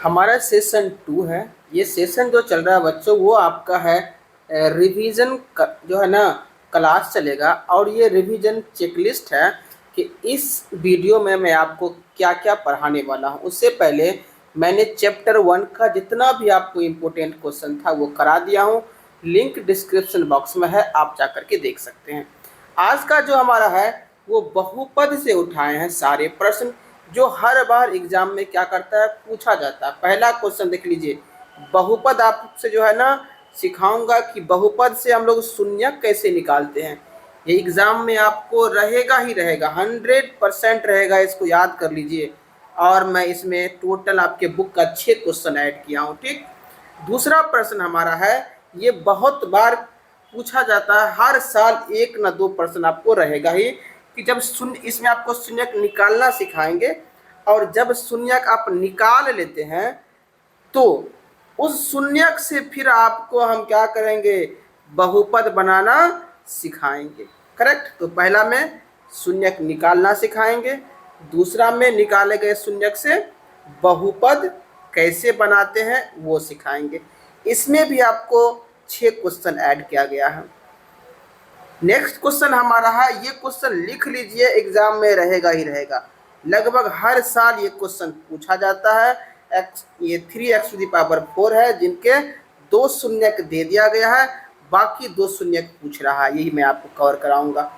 हमारा सेशन 2 है। ये सेशन जो चल रहा है बच्चों वो आपका है रिवीजन जो है ना क्लास चलेगा, और ये रिवीजन चेकलिस्ट है कि इस वीडियो में मैं आपको क्या क्या पढ़ाने वाला हूँ। उससे पहले मैंने चैप्टर 1 का जितना भी आपको इम्पोर्टेंट क्वेश्चन था वो करा दिया हूँ। लिंक डिस्क्रिप्शन बॉक्स में है, आप जा कर के देख सकते हैं। आज का जो हमारा है वो बहुपद से उठाए हैं सारे प्रश्न, जो हर बार एग्जाम में क्या करता है पूछा जाता है। पहला क्वेश्चन देख लीजिए, बहुपद आपसे जो है ना सिखाऊंगा कि बहुपद से हम लोग शून्यक कैसे निकालते हैं। ये एग्जाम में आपको रहेगा ही रहेगा, 100% रहेगा, इसको याद कर लीजिए। और मैं इसमें टोटल आपके बुक का 6 क्वेश्चन ऐड किया हूँ। ठीक, दूसरा प्रश्न हमारा है, ये बहुत बार पूछा जाता है, हर साल 1 न 2 प्रश्न आपको रहेगा ही कि जब शून्य, इसमें आपको शून्यक निकालना सिखाएंगे, और जब शून्यक आप निकाल लेते हैं तो उस शून्यक से फिर आपको हम क्या करेंगे, बहुपद बनाना सिखाएंगे। करेक्ट। तो पहला में शून्यक निकालना सिखाएंगे, दूसरा में निकाले गए शून्यक से बहुपद कैसे बनाते हैं वो सिखाएंगे। इसमें भी आपको 6 क्वेश्चन ऐड किया गया है। नेक्स्ट क्वेश्चन हमारा है, ये क्वेश्चन लिख लीजिए, एग्जाम में रहेगा ही रहेगा, लगभग हर साल ये क्वेश्चन पूछा जाता है। ये 3x⁴ है, जिनके 2 शून्यक दे दिया गया है, बाकी 2 शून्यक पूछ रहा है, यही मैं आपको कवर कराऊंगा।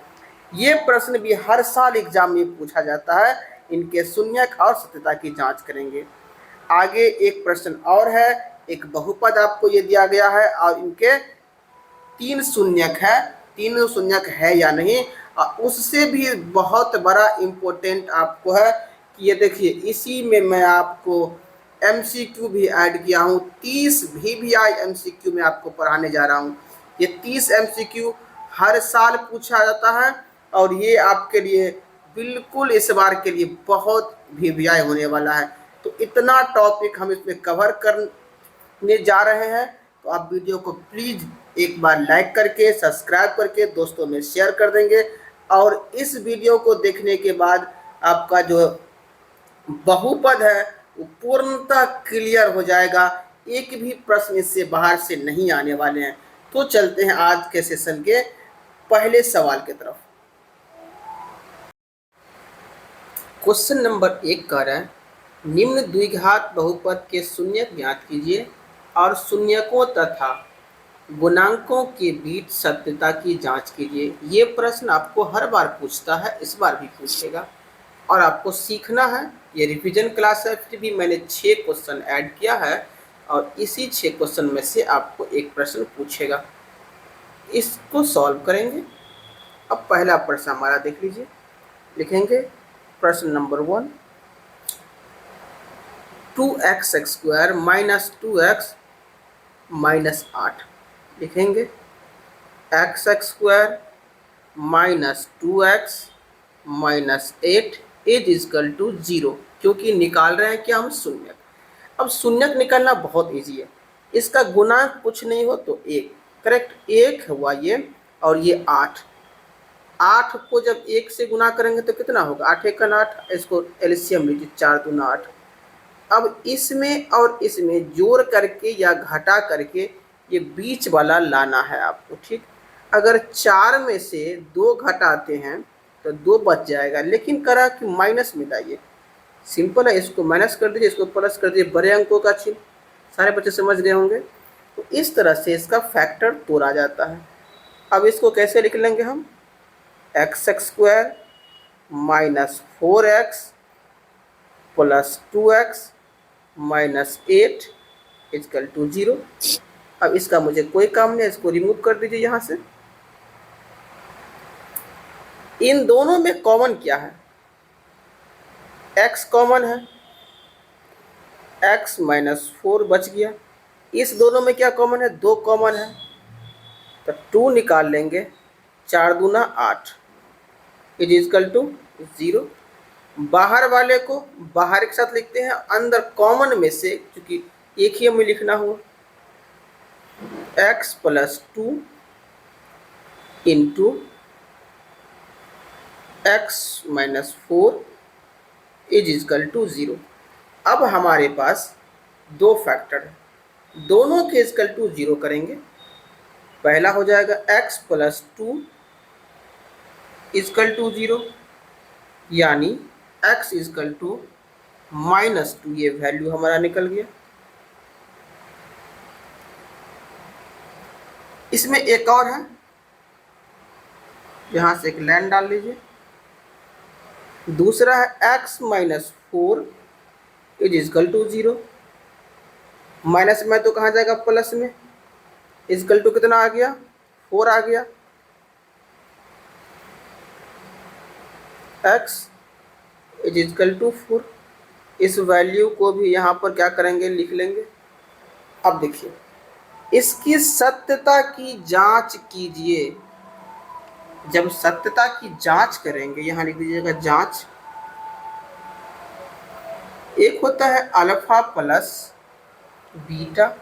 ये प्रश्न भी हर साल एग्जाम में पूछा जाता है, इनके शून्यक और सत्यता की जांच करेंगे। आगे एक प्रश्न और है, एक बहुपद आपको ये दिया गया है और इनके 3 शून्यक है, तीनों शून्यक है या नहीं। उससे भी बहुत बड़ा इम्पोर्टेंट आपको है कि ये देखिए, इसी में मैं आपको MCQ भी ऐड किया हूँ। 30 VBI MCQ में आपको पढ़ाने जा रहा हूँ। ये 30 MCQ हर साल पूछा जाता है, और ये आपके लिए बिल्कुल इस बार के लिए बहुत VBI होने वाला है। तो इतना टॉपिक हम इसमें कवर करने जा रहे हैं, तो आप वीडियो को प्लीज़ एक बार लाइक करके सब्सक्राइब करके दोस्तों में शेयर कर देंगे। और इस वीडियो को देखने के बाद आपका जो बहुपद है वो पूर्णतः क्लियर हो जाएगा, एक भी प्रश्न इससे बाहर से नहीं आने वाले हैं। तो चलते हैं आज के सेशन के पहले सवाल की तरफ। क्वेश्चन नंबर 1 कह रहा है, निम्न द्विघात बहुपद के शून्यक ज्ञात कीजिए और शून्यकों तथा गुणांकों के बीच सत्यता की जांच कीजिए। ये प्रश्न आपको हर बार पूछता है, इस बार भी पूछेगा, और आपको सीखना है। ये रिवीजन क्लास है, फिर भी मैंने 6 क्वेश्चन ऐड किया है, और इसी 6 क्वेश्चन में से आपको एक प्रश्न पूछेगा, इसको सॉल्व करेंगे। अब पहला प्रश्न हमारा देख लीजिए, लिखेंगे प्रश्न number 1, 2x² minus 2x minus 8 लिखेंगे, x² minus 2x minus 8 is equal to 0, क्योंकि निकाल रहे हैं क्या हम, शून्यक। अब शून्यक निकालना बहुत इजी है, इसका गुणांक कुछ नहीं हो तो 1, करेक्ट, 1 हुआ ये, और ये 8 को जब 1 से गुना करेंगे तो कितना होगा, 8 × 8, इसको एलसीएम लीजिए, 4 × 8। अब इसमें और इसमें जोड़ करके या घटा करके ये बीच वाला लाना है आपको। ठीक, अगर 4 में से 2 घटाते हैं तो 2 बच जाएगा, लेकिन करा कि माइनस में लाइए, सिंपल है, इसको माइनस कर दीजिए, इसको प्लस कर दीजिए, बड़े अंकों का चिन्ह। सारे बच्चे समझ गए होंगे। तो इस तरह से इसका फैक्टर तोड़ा जाता है। अब इसको कैसे लिख लेंगे हम, x² minus 4x plus 2x minus 8 equal to 0। अब इसका मुझे कोई काम नहीं, इसको रिमूव कर दीजिए यहाँ से। इन दोनों में कॉमन क्या है, x कॉमन है, x माइनस 4 बच गया। इस दोनों में क्या कॉमन है, 2 कॉमन है, तो 2 निकाल लेंगे, 4 दूना 8 इज इक्वल टू 0। बाहर वाले को बाहर के साथ लिखते हैं, अंदर कॉमन में से, क्योंकि एक ही हमें लिखना हुआ, x plus 2 into x minus 4 is equal to 0। अब हमारे पास दो फैक्टर है, दोनों के इक्वल टू 0 करेंगे। पहला हो जाएगा x प्लस 2 इक्वल टू 0, यानी x इक्वल टू -2, ये वैल्यू हमारा निकल गया। इसमें एक और है, यहां से एक लाइन डाल लीजिए। दूसरा है x minus 4 is equal to 0, minus में तो कहाँ जाएगा प्लस में, इक्वल टू कितना आ गया 4 आ गया। x इज इक्वल टू 4, इस वैल्यू को भी यहाँ पर क्या करेंगे लिख लेंगे। अब देखिए इसकी सत्यता की जांच कीजिए। जब सत्यता की जांच करेंगे, यहाँ लिख दीजिएगा जांच। एक होता है अल्फा प्लस बीटा,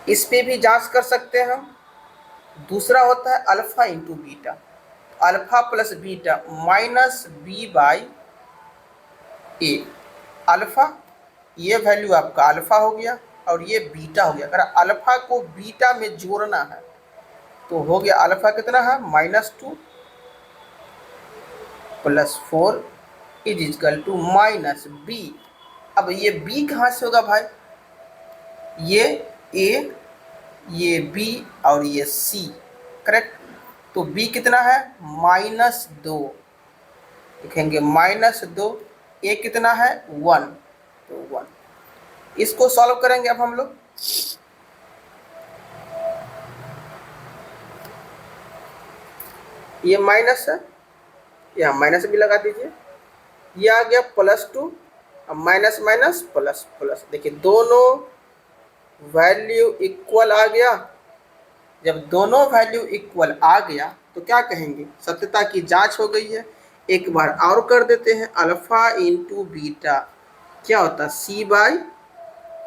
इस पे भी जांच कर सकते हैं हम। दूसरा होता है alpha into beta, alpha plus beta minus B by a. Alpha ये वैल्यू आपका अल्फा हो गया और ये बीटा हो गया। अगर अल्फा को बीटा में जोड़ना है तो हो गया अल्फा कितना है -2 plus 4 is equal to minus b. अब ये बी कहाँ से होगा भाई, ये ए, ये बी और ये सी, करेक्ट। तो बी कितना है -2, लिखेंगे -2, ए कितना है 1, तो 1। इसको सॉल्व करेंगे अब हम लोग। ये माइनस है, यहाँ माइनस भी लगा दीजिए। ये आ गया +2, अब माइनस माइनस प्लस प्लस। देखिए दोनों वैल्यू इक्वल आ गया। जब दोनों वैल्यू इक्वल आ गया तो क्या कहेंगे, सत्यता की जांच हो गई है। एक बार और कर देते हैं, अल्फा इंटू बीटा क्या होता है सी बाई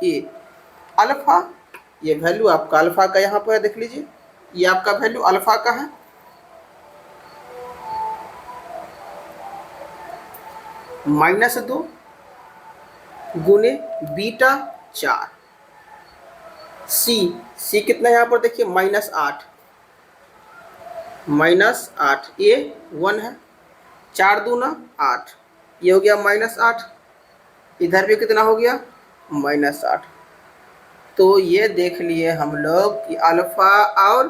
ए। अल्फा ये वैल्यू आपका अल्फा का यहाँ पर देख लीजिए, ये आपका वैल्यू अल्फा का है। -2 गुने बीटा 4, सी कितना यहाँ पर देखिए -8, ये 1 है, 4 दूना 8, ये हो गया -8, इधर भी कितना हो गया -8। तो ये देख लिए हम लोग कि अल्फा और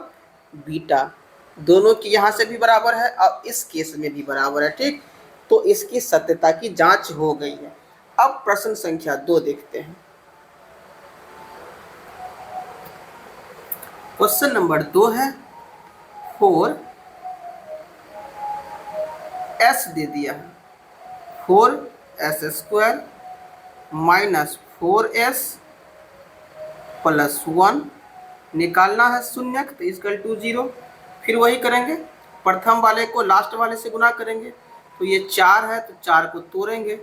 बीटा दोनों की यहाँ से भी बराबर है और इस केस में भी बराबर है, ठीक। तो इसकी सत्यता की जांच हो गई है। अब प्रश्न संख्या 2 देखते हैं। क्वेश्चन नंबर 2 है 4s दे दिया है, 4s² माइनस 4s प्लस 1 निकालना है शून्यक, तो इक्वल टू 0। फिर वही करेंगे, प्रथम वाले को लास्ट वाले से गुना करेंगे। तो ये 4 है तो 4 को तोड़ेंगे,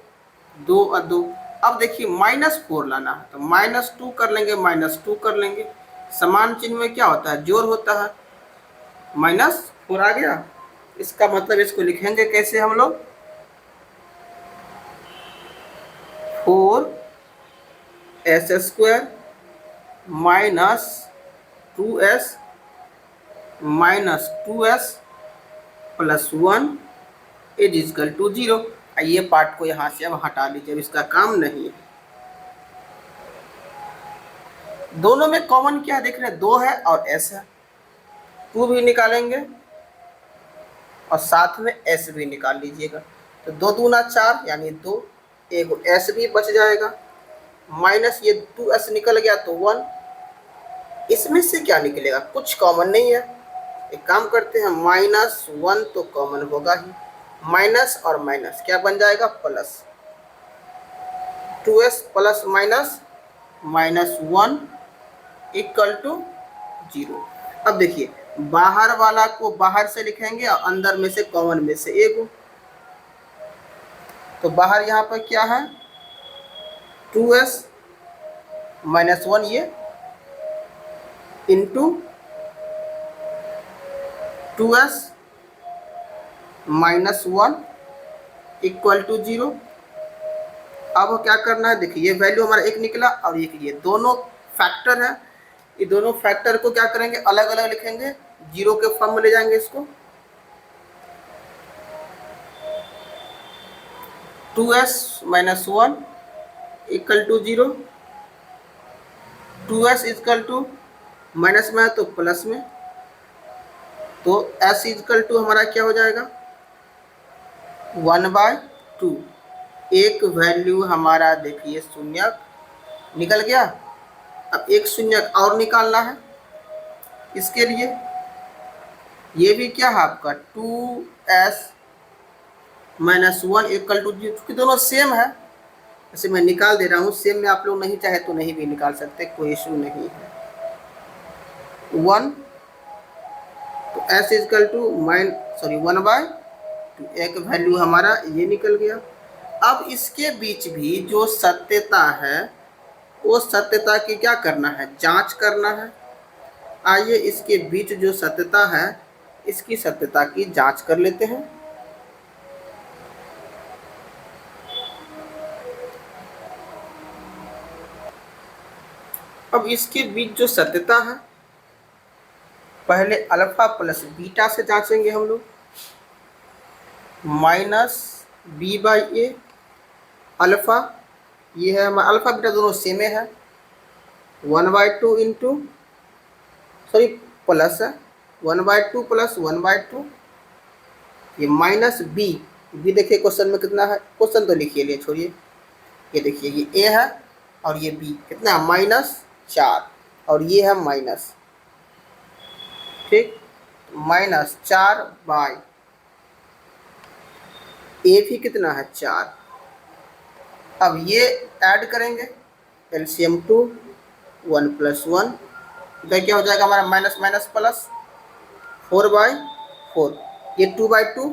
2 और 2। अब देखिए -4 लाना है तो -2 कर लेंगे, -2 कर लेंगे। समान चिन्ह में क्या होता है जोड़ होता है, -4 आ गया। इसका मतलब इसको लिखेंगे कैसे हम लोग, 4s² minus 2s minus 2s plus 1 is equal to 0। ये पार्ट को यहाँ से अब हटा लीजिए, अब इसका काम नहीं है। दोनों में कॉमन क्या देख रहे हैं, 2 है और s है, 2 भी निकालेंगे और साथ में s भी निकाल लीजिएगा। तो 2 दूना 4 यानी 2, एक s भी बच जाएगा, माइनस ये 2s निकल गया तो 1। इसमें से क्या निकलेगा, कुछ कॉमन नहीं है। एक काम करते हैं, -1 तो कॉमन होगा ही, माइनस और माइनस क्या बन जाएगा plus, 2s plus minus -1 equal to 0। अब देखिए बाहर वाला को बाहर से लिखेंगे और अंदर में से कॉमन में से एक। तो बाहर यहाँ पर क्या है 2s माइनस 1 ये into 2s minus 1 equal to 0। अब क्या करना है, देखिए ये वैल्यू हमारा एक निकला और ये दोनों फैक्टर है, ये दोनों फैक्टर को क्या करेंगे, अलग अलग लिखेंगे, जीरो के फॉर्म में ले जाएंगे इसको। 2s minus 1 equal to 0, 2s equal to minus में है तो प्लस में, तो s इक्वल टू हमारा क्या हो जाएगा 1/2। एक वैल्यू हमारा देखिए शून्य निकल गया। अब एक शून्य और निकालना है इसके लिए, ये भी क्या है आपका 2s माइनस 1 इक्वल टू 0, क्योंकि दोनों सेम है ऐसे मैं निकाल दे रहा हूँ। सेम में आप लोग नहीं चाहे तो नहीं भी निकाल सकते, कोई इशू नहीं है। 1 तो s इक्वल टू 1/2, एक वैल्यू हमारा ये निकल गया। अब इसके बीच भी जो सत्यता है वो सत्यता की क्या करना है, जांच करना है। आइए इसके बीच जो सत्यता है इसकी सत्यता की जांच कर लेते हैं। अब इसके बीच जो सत्यता है पहले अल्फा प्लस बीटा से जांचेंगे हम लोग, माइनस b/a अल्फा, ये है अल्फा बीटा दोनों सेम है, 1/2 इंटू सॉरी प्लस है 1/2 प्लस 1/2, ये माइनस b देखिए क्वेश्चन में कितना है, क्वेश्चन तो लिखिए लिए छोड़िए, ये देखिए ये a है और ये b कितना है -4 और ये है माइनस, ठीक, -4 बाई a भी कितना है 4। अब ये ऐड करेंगे एलसीएम 2 1 + 1, इधर क्या हो जाएगा हमारा माइनस माइनस प्लस 4/4, ये 2/2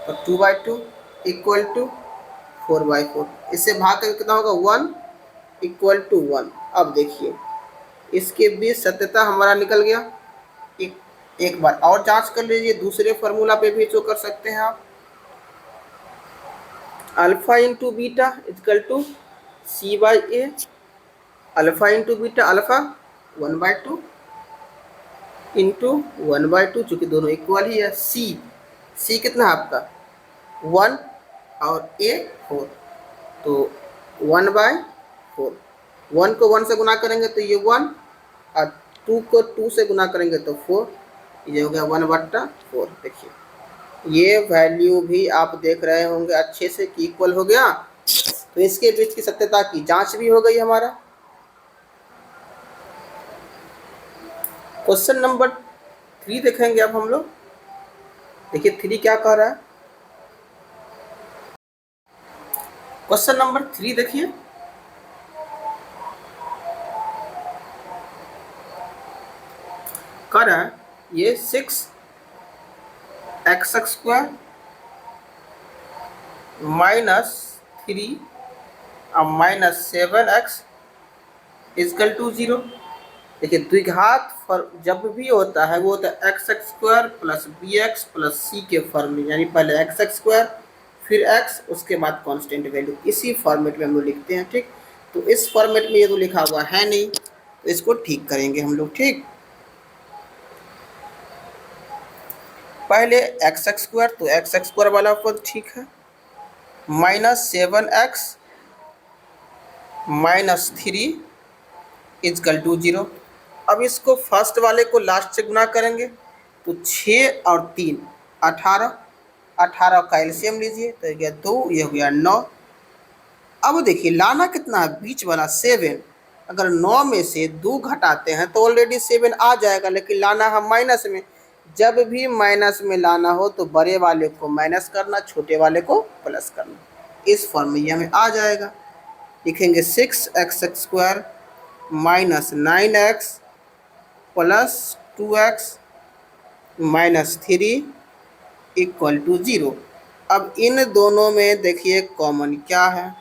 और 2/2 इक्वल टू 4/4, इससे भाग कर कितना होगा 1 इक्वल टू 1। अब देखिए इसके बीच सत्यता हमारा निकल गया। एक बार और जांच कर लीजिए, दूसरे फॉर्मूला पे भी जो कर सकते हैं आप, alpha into beta equal to c/a, alpha into beta alpha 1/2 into 1/2, चूँकि दोनों इक्वल ही है। c कितना है आपका 1 और a 4, तो 1/4, 1 को 1 से गुना करेंगे तो ये 1 और 2 को 2 से गुना करेंगे तो 4, ये हो गया 1/4। देखिए ये वैल्यू भी आप देख रहे होंगे अच्छे से कि इक्वल हो गया, तो इसके बीच की सत्यता की जांच भी हो गई हमारा। क्वेश्चन नंबर 3 देखेंगे अब हम लोग, देखिए 3 क्या कह रहा है। क्वेश्चन नंबर 3 देखिए, कह रहा है ये 6x² -3 और -7x इक्वल टू 0। देखिए द्विघात जब भी होता है वो होता है x² + bx + c के फॉर्म में, यानी पहले x² फिर x उसके बाद कांस्टेंट वैल्यू, इसी फॉर्मेट में हम लोग लिखते हैं, ठीक। तो इस फॉर्मेट में ये तो लिखा हुआ है नहीं, तो इसको ठीक करेंगे हम लोग, ठीक। पहले x² तो x² वाला पद ठीक है, -7x -3 इक्वल टू 0। अब इसको फर्स्ट वाले को लास्ट से गुना करेंगे तो 6 और 3 18, 18 का एलसीएम लीजिए तो ये गया 2, ये हो गया 9। अब देखिए लाना कितना है बीच वाला 7, अगर 9 में से 2 घटाते हैं तो ऑलरेडी 7 आ जाएगा, लेकिन लाना है माइनस में। जब भी माइनस में लाना हो तो बड़े वाले को माइनस करना, छोटे वाले को प्लस करना, इस फॉर्म में ये हमें आ जाएगा। लिखेंगे 6x² -9x + 2x -3 equal to 0। अब इन दोनों में देखिए कॉमन क्या है,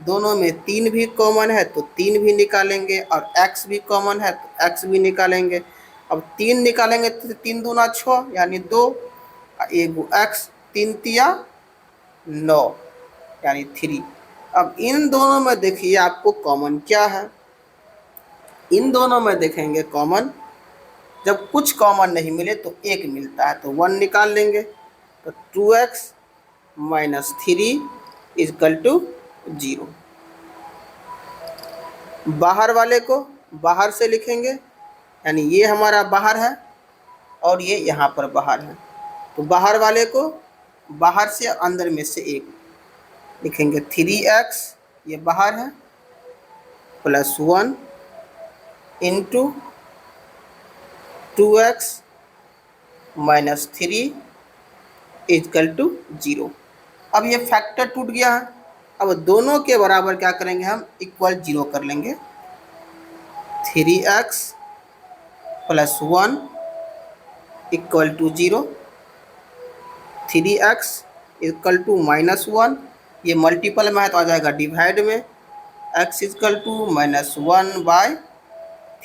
दोनों में 3 भी कॉमन है तो 3 भी निकालेंगे, और x भी कॉमन है तो x भी निकालेंगे। अब 3 निकालेंगे तो 3 दूना 6 यानी 2, 1 x 3 तिया 9, यानी 3। अब इन दोनों में देखिए आपको कॉमन क्या है, इन दोनों में देखेंगे कॉमन, जब कुछ कॉमन नहीं मिले तो एक मिलता है तो 1 निकाल लेंगे, तो 2x माइनस 3 इजकल टू 0। बाहर वाले को बाहर से लिखेंगे, यानी ये हमारा बाहर है और ये यहाँ पर बाहर है, तो बाहर वाले को बाहर से अंदर में से एक लिखेंगे, 3x ये बाहर है plus 1 into 2x minus 3 is equal to 0। अब ये फैक्टर टूट गया है, अब दोनों के बराबर क्या करेंगे हम, इक्वल 0 कर लेंगे, 3x plus 1 equal to 0, 3x equal to minus 1, ये मल्टीपल में है तो आ जाएगा डिवाइड में, x इक्वल टू माइनस 1/3,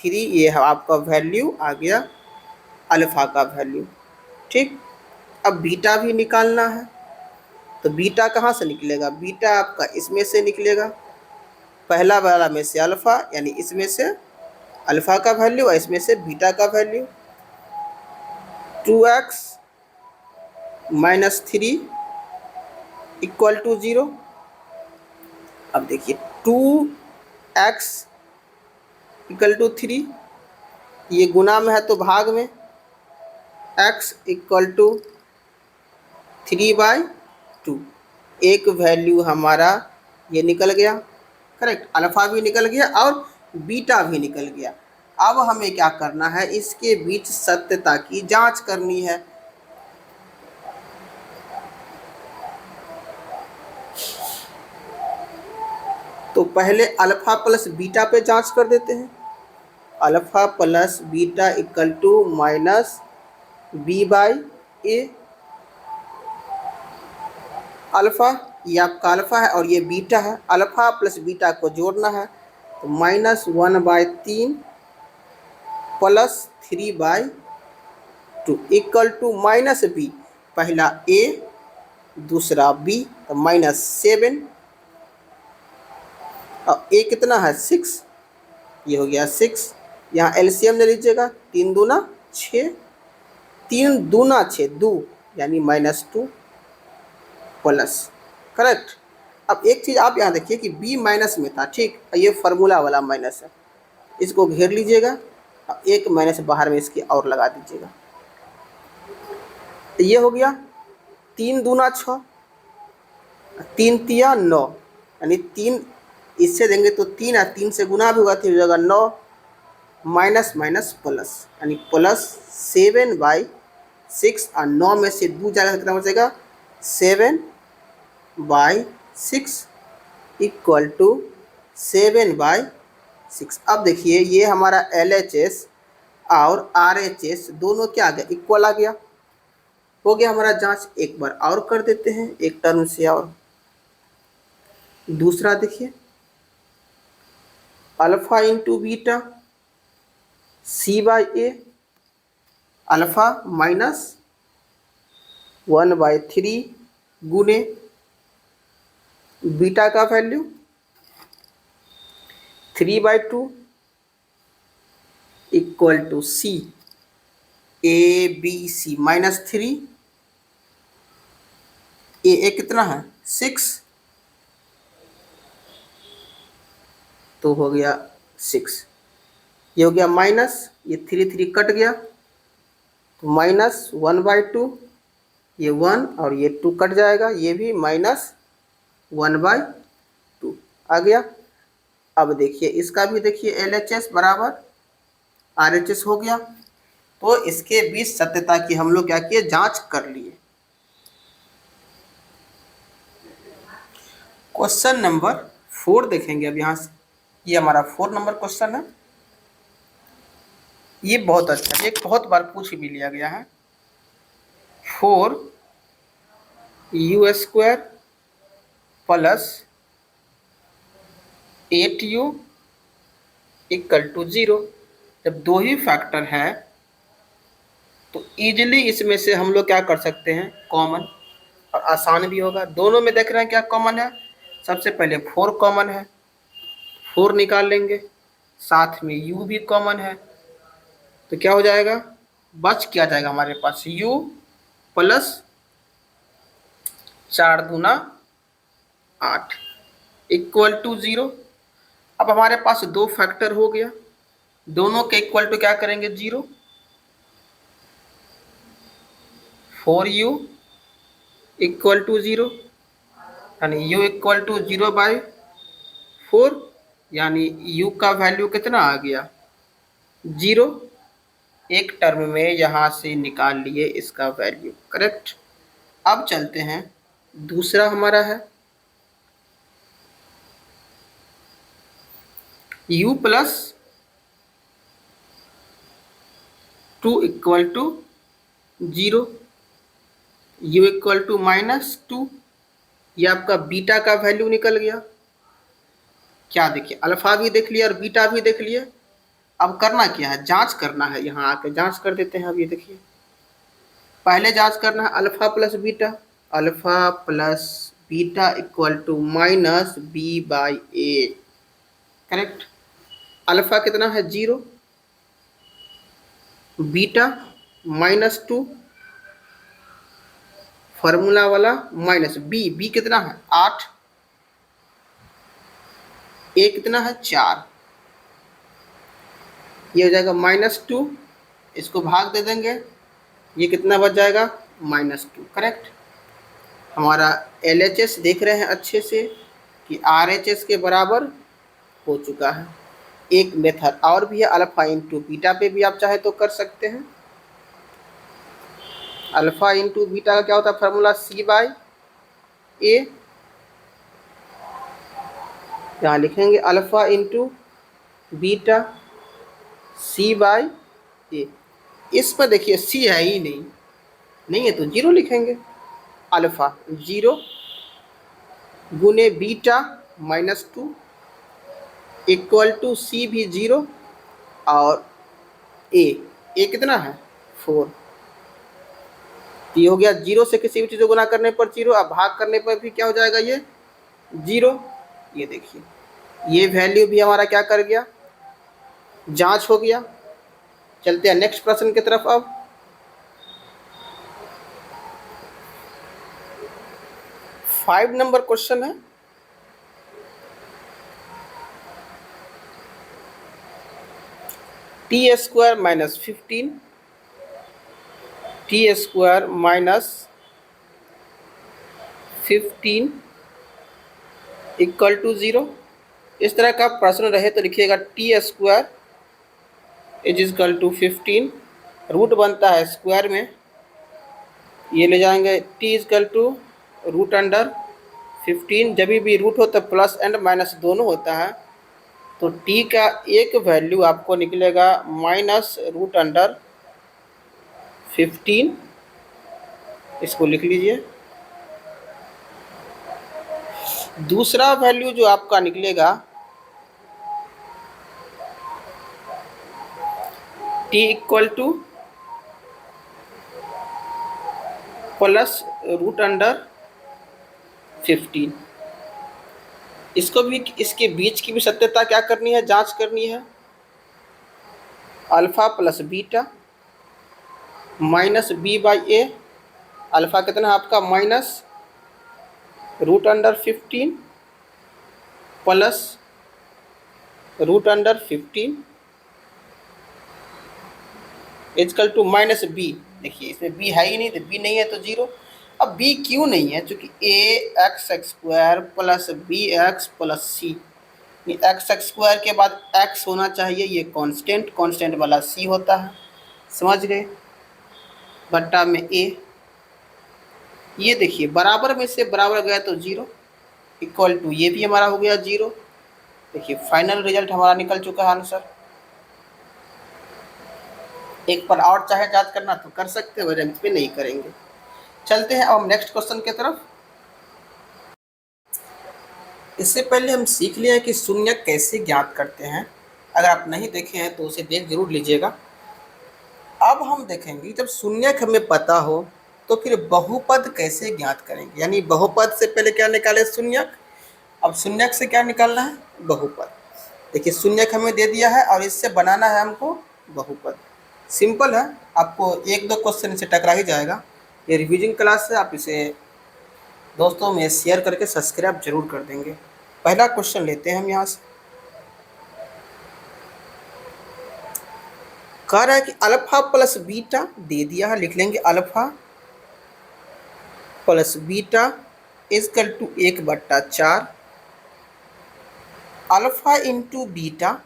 ये है आपका वैल्यू आ गया अल्फ़ा का वैल्यू। ठीक, अब बीटा भी निकालना है, तो बीटा कहाँ से निकलेगा, बीटा आपका इसमें से निकलेगा, पहला वाला में से अल्फ़ा, यानी इसमें से अल्फ़ा का वैल्यू और इसमें से बीटा का value, 2x minus 3 equal to 0। अब देखिए 2x इक्वल टू 3, ये गुना में है तो भाग में, x इक्वल टू 3/2, एक वैल्यू हमारा ये निकल गया, करेक्ट, अल्फ़ा भी निकल गया और बीटा भी निकल गया। अब हमें क्या करना है, इसके बीच सत्यता की जांच करनी है। तो पहले अल्फ़ा प्लस बीटा पे जांच कर देते हैं, alpha plus beta equal to minus b/a, alpha ये आपका अल्फ़ा है और ये बीटा है, अल्फ़ा प्लस बीटा को जोड़ना है तो -1/3 plus 3/2 equal to minus b, पहला a दूसरा b, तो -7 और a कितना है 6, ये हो गया 6, यहाँ एलसीएम ले लीजिएगा, 3 दूना 6, 3 दूना 6 2, यानी -2 प्लस, करेक्ट। अब एक चीज़ आप यहाँ देखिए कि b माइनस में था, ठीक, ये फार्मूला वाला माइनस है, इसको घेर लीजिएगा, एक माइनस बाहर में इसके और लगा दीजिएगा, तो ये हो गया 3 दूना 6, 3 तिया 9, यानी 3 इससे देंगे तो 3 है, 3 से गुना भी होगा तो हो जाएगा 9, माइनस माइनस प्लस, यानी प्लस 7/6 और 9 में से 2 जाएगा कितना बचेगा 7/6 इक्वल टू 7/6। अब देखिए ये हमारा LHS और RHS दोनों क्या आ गया, इक्वल आ गया, हो गया हमारा जांच। एक बार और कर देते हैं एक टर्म से, और दूसरा देखिए alpha into beta c/a, alpha minus 1/3 गुने बीटा का value 3/2 equal to c ABC -3, a कितना है 6, तो हो गया 6, ये हो गया माइनस, ये 3 कट गया तो -1/2, ये 1 और ये 2 कट जाएगा, ये भी -1/2 आ गया। अब देखिए इसका भी देखिए LHS बराबर RHS हो गया, तो इसके बीच सत्यता की हम लोग क्या किए, जांच कर लिए। क्वेश्चन नंबर 4 देखेंगे अब यहाँ से, ये हमारा 4 नंबर क्वेश्चन है, ये बहुत अच्छा, ये बहुत बार पूछ भी लिया गया है। 4u² plus 8u equal to 0, जब दो ही फैक्टर हैं तो इजीली इसमें से हम लोग क्या कर सकते हैं, कॉमन, और आसान भी होगा। दोनों में देख रहे हैं क्या कॉमन है, सबसे पहले 4 कॉमन है, 4 निकाल लेंगे, साथ में u भी कॉमन है, तो क्या हो जाएगा, बच क्या जाएगा हमारे पास u प्लस 4 दूना 8 इक्वल टू 0। अब हमारे पास दो फैक्टर हो गया, दोनों के इक्वल टू क्या करेंगे 0, 4u इक्वल टू 0, यानी u इक्वल टू 0/4, यानी u का वैल्यू कितना आ गया 0। एक टर्म में यहाँ से निकाल लिए इसका वैल्यू, करेक्ट। अब चलते हैं, दूसरा हमारा है u plus 2 equal to 0, u equal to -2, ये आपका बीटा का वैल्यू निकल गया। क्या देखिए, अल्फा भी देख लिया और बीटा भी देख लिया। अब करना क्या है, जांच करना है, यहाँ आके जांच कर देते हैं। अब ये देखिए, पहले जांच करना है alpha plus beta, alpha plus beta equal to -b/a, correct. Alpha कितना है 0, बीटा -2, फार्मूला वाला माइनस बी कितना है 8, ए कितना है 4, ये हो जाएगा -2, इसको भाग दे देंगे, ये कितना बच जाएगा -2, करेक्ट। हमारा LHS देख रहे हैं अच्छे से कि RHS के बराबर हो चुका है। एक मेथड और भी है, अल्फा इंटू बीटा पे भी आप चाहे तो कर सकते हैं। अल्फा इंटू बीटा का क्या होता है फार्मूला, c/a, यहाँ लिखेंगे अल्फा इंटू बीटा c/a। इस पर देखिए c है ही नहीं है तो 0 लिखेंगे। अल्फा 0 गुने बीटा -2 इक्वल टू c भी 0 और a कितना है 4। ये हो गया 0 से किसी भी चीज़ को गुना करने पर 0, अब भाग करने पर भी क्या हो जाएगा ये 0। ये देखिए, ये वैल्यू भी हमारा क्या कर गया, जांच हो गया। चलते हैं नेक्स्ट प्रश्न की तरफ। अब 5 नंबर क्वेश्चन है, t² - 15 t² - 15 इक्वल टू 0। इस तरह का प्रश्न रहे तो लिखिएगा t² इक्वल टू 15, रूट बनता है स्क्वायर में, ये ले जाएंगे t इक्वल टू √15। जब भी रूट हो तो प्लस एंड माइनस दोनों होता है, तो t का एक वैल्यू आपको निकलेगा -√15, इसको लिख लीजिए। दूसरा वैल्यू जो आपका निकलेगा t इक्वल टू +√15। इसको भी, इसके बीच की भी सत्यता क्या करनी है, जांच करनी है। Alpha plus beta -b/a, alpha कितना है आपका -√15 +√15 इक्वल टू -b। देखिए इसमें b है ही नहीं, तो b नहीं है तो 0। अब b क्यों नहीं है, चूँकि ax² + bx + c, x² के बाद x होना चाहिए, ये कांस्टेंट वाला c होता है, समझ गए, बट्टा में a। ये देखिए बराबर में से बराबर गया तो 0 इक्वल टू, ये भी हमारा हो गया 0। देखिए फाइनल रिजल्ट हमारा निकल चुका है आंसर। एक पर और चाहे जांच करना तो कर सकते हो, इस पे नहीं करेंगे। चलते हैं अब हम नेक्स्ट क्वेश्चन की तरफ। इससे पहले हम सीख लिया है कि शून्यक कैसे ज्ञात करते हैं, अगर आप नहीं देखे हैं तो उसे देख जरूर लीजिएगा। अब हम देखेंगे जब शून्यक हमें पता हो तो फिर बहुपद कैसे ज्ञात करेंगे, यानी बहुपद से पहले क्या निकाले शून्यक, अब शून्यक से क्या निकालना है? बहुपद। देखिए शून्यक हमें दे दिया है और इससे बनाना है हमको बहुपद। सिंपल है, आपको एक दो क्वेश्चन से टकरा ही जाएगा। ये रिवीजन क्लास है, आप इसे दोस्तों में शेयर करके सब्सक्राइब जरूर कर देंगे। पहला क्वेश्चन लेते हैं हम यहाँ से। कह रहा है कि अल्फा प्लस बीटा दे दिया है, लिख लेंगे alpha plus beta is equal to 1/4 alpha into beta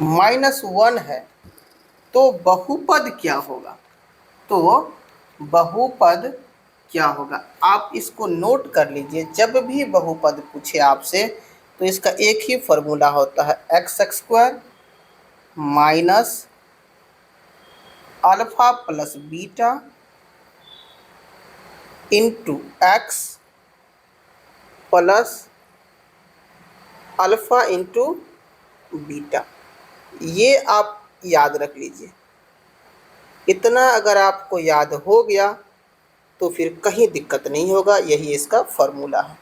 -1 है। तो बहुपद क्या होगा? तो बहुपद क्या होगा, आप इसको नोट कर लीजिए। जब भी बहुपद पूछे आपसे तो इसका एक ही फॉर्मूला होता है, x² minus alpha plus beta into x plus alpha into beta. ये आप याद रख लीजिए। इतना अगर आपको याद हो गया तो फिर कहीं दिक्कत नहीं होगा, यही इसका फॉर्मूला है।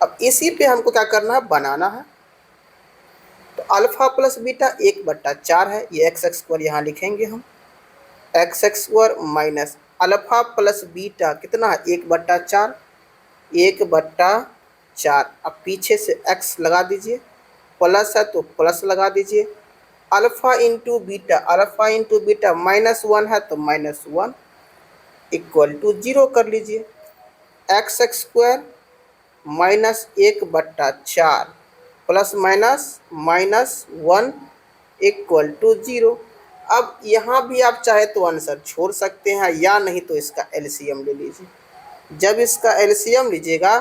अब इसी पे हमको क्या करना है, बनाना है। तो अल्फा प्लस बीटा 1/4 है, ये x² यहाँ लिखेंगे हम, x² minus alpha plus beta कितना है 1/4, 1/4। अब पीछे से x लगा दीजिए, प्लस है तो प्लस लगा दीजिए। Alpha into beta, alpha into beta -1 है तो -1 इक्वल टू 0 कर लीजिए। x² minus 1/4 plus minus -1 equal to 0। अब यहाँ भी आप चाहे तो आंसर छोड़ सकते हैं या नहीं तो इसका एलसीएम ले लीजिए। जब इसका एलसीएम लीजिएगा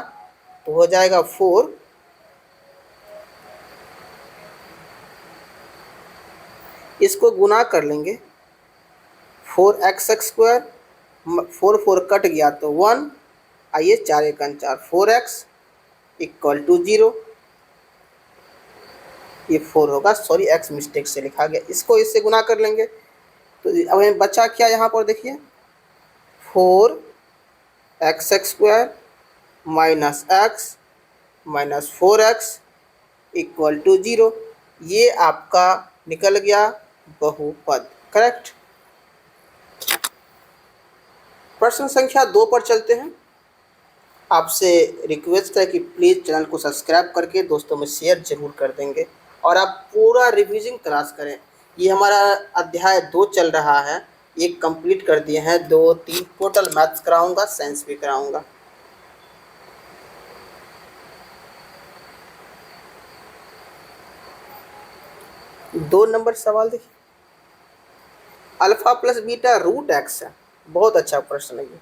तो हो जाएगा 4, इसको गुना कर लेंगे 4x², 4 कट गया तो 1, आइए 4 1 4, 4x इक्वल टू 0। ये 4 होगा, सॉरी x मिस्टेक से लिखा गया, इसको इससे गुना कर लेंगे। तो अब हमें बचा क्या यहाँ पर, देखिए 4x² minus x minus 4x equal to 0। ये आपका निकल गया बहुपद, करेक्ट। प्रश्न संख्या 2 पर चलते हैं। आपसे रिक्वेस्ट है कि प्लीज़ चैनल को सब्सक्राइब करके दोस्तों में शेयर जरूर कर देंगे और आप पूरा रिवीजन क्लास करें। ये हमारा अध्याय 2 चल रहा है, एक कंप्लीट कर दिए हैं, 2 3 टोटल मैथ्स कराऊंगा, साइंस भी कराऊंगा। दो नंबर सवाल देखिए, अल्फा प्लस बीटा √x है, बहुत अच्छा प्रश्न है ये।